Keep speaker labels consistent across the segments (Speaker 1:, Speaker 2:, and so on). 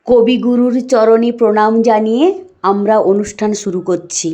Speaker 1: কবিগুরুর চরণে প্রণাম জানিয়ে আমরা অনুষ্ঠান শুরু করছি।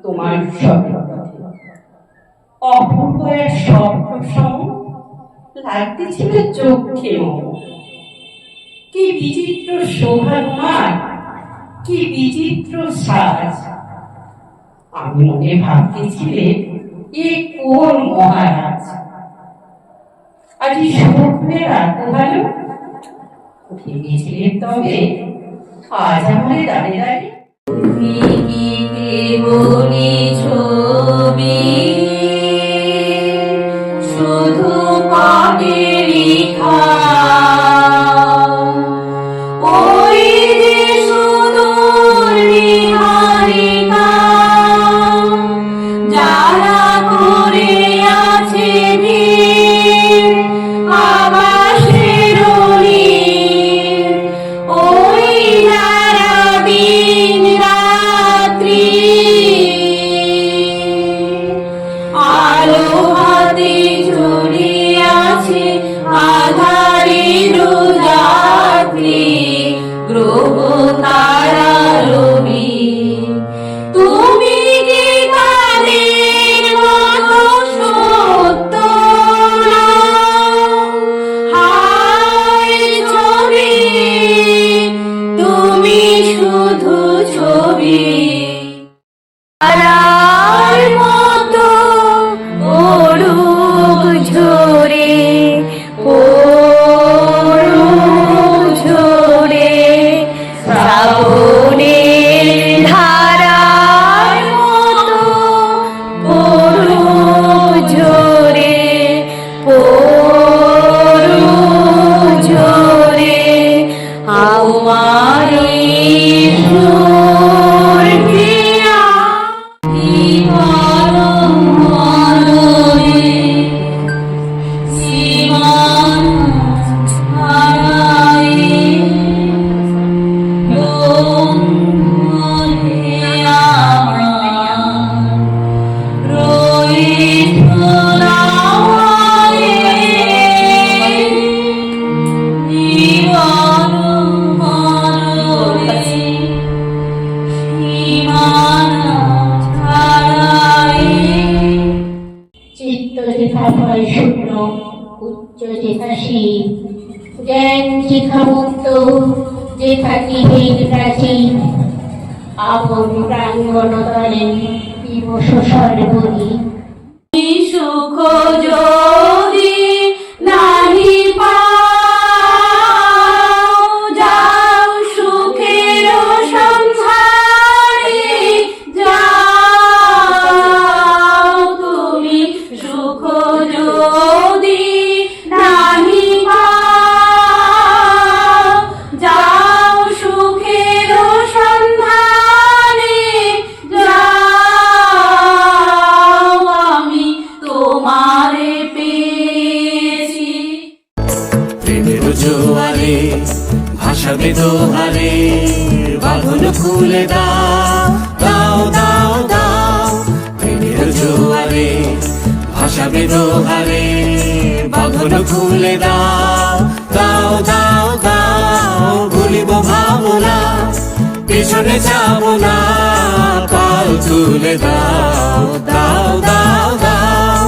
Speaker 2: তোমার অপূর্ব এক স্বপ্ন লাগতেছিল চোখে। কি বিচিত্র শোভা তোমার, কি বিচিত্র সাজ। আমি মনে ভাবতেছিলে এ কোন মহারাজ। আজ স্বপ্নে রাত ভালো ভেবেছিলে, তবে আজ আমারে দাঁড়িয়ে দাঁড়িয়ে তুমি কি কেবলি ছবি, শুধু পাগেরই ওই যে সুদূর নিহারিকা, যারা করে আছে ভিড় আকাশের নীল, ওই যারা দিন রাত্রি আলো হাতে ঝুলিয়ে আছে আধারের যাত্রী গ্রহ তারা রবি। তুমি কি তাদের মতো সত্য হায় ছবি, তুমি শুধু ছবি। তারার মতো ওড়ুক ঝরে, ওড়ুক ঝরে শ্রাবণের ধারার মতো, ওড়ুক ঝরে, ওড়ুক ঝরে আমার উচ্চ যেথাসী জ্ঞান শিখামুক্ত যেথাকি ভেদ প্রাচীন, আপন প্রাঙ্গণ তলে দিবস সর্বনি সুখ যদি নাহি পাও, যাও সুখের সন্ধানে যাও। তুমি সুখ যদি নাহি পাও, যাও সুখের সন্ধানে যাও। আমি তোমারে পেয়েছি
Speaker 3: প্রেমের জোয়ারে, ভাসাবে দোহারে, বাঁধন খুলে দাও, দাও দাও দাও। প্রেমের জোয়ারে, ভাসাবে দোহারে, বাঁধন খুলে দাও, দাও দাও দাও। ভুলিব ভাবনা, পিছনে যাব না, পাল তুলে দাও, দাও দাও দাও।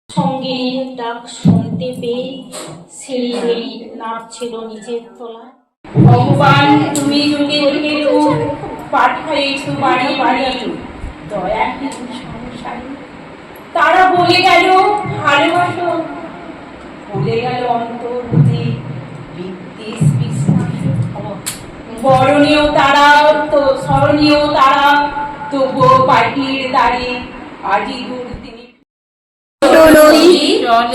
Speaker 4: সঙ্গীর ডাক শুনতে পেয়ে সিঁড়ি বেয়ে নাচছিল নিচের তলা।
Speaker 2: ভগবান তুমি যুগে যুগে রূপ পাঠাইছো বাড়ি বাড়ি দয়া কি সংসারে তারা বলে গেল ভালোবাসো ভুলে গেল অন্তর্ভূতি বিদ্বেষ বিশ্বাস বরণীয় তারা তো স্মরণীয় তারা তবুও পাখির দাড়ি আজি দূর তিনি
Speaker 4: নদী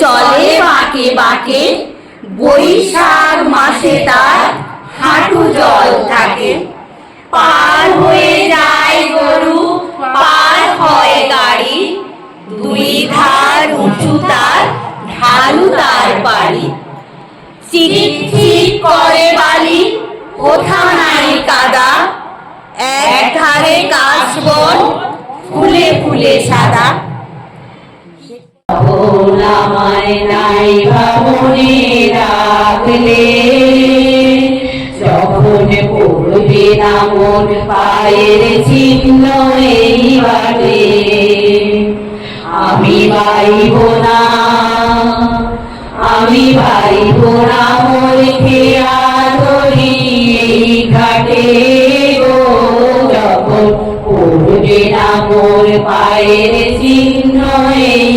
Speaker 4: চলে বাঁকে বাঁকে, বৈশাখ মাসে তার হাঁটু জল থাকে। পার হয়ে যায় গরু, পার হয় গাড়ি, দুই ধার উঁচু তার, ঢালু তার বাড়ি। চিক চিক করে বালি, কোথা নাই কাদা, এক ধারে কাশবন, ফুলে ফুলে সাদা। আমায় নাই ভাবনে রাখলে, যখন পড়বে না মন পায়ের চিহ্ন এই বাটে, আমি বাইব না, আমি বাইব না মোর খেয়া ধরি এই ঘাটে গো, যখন পড়বে না মোর পায়ের চিহ্ন এই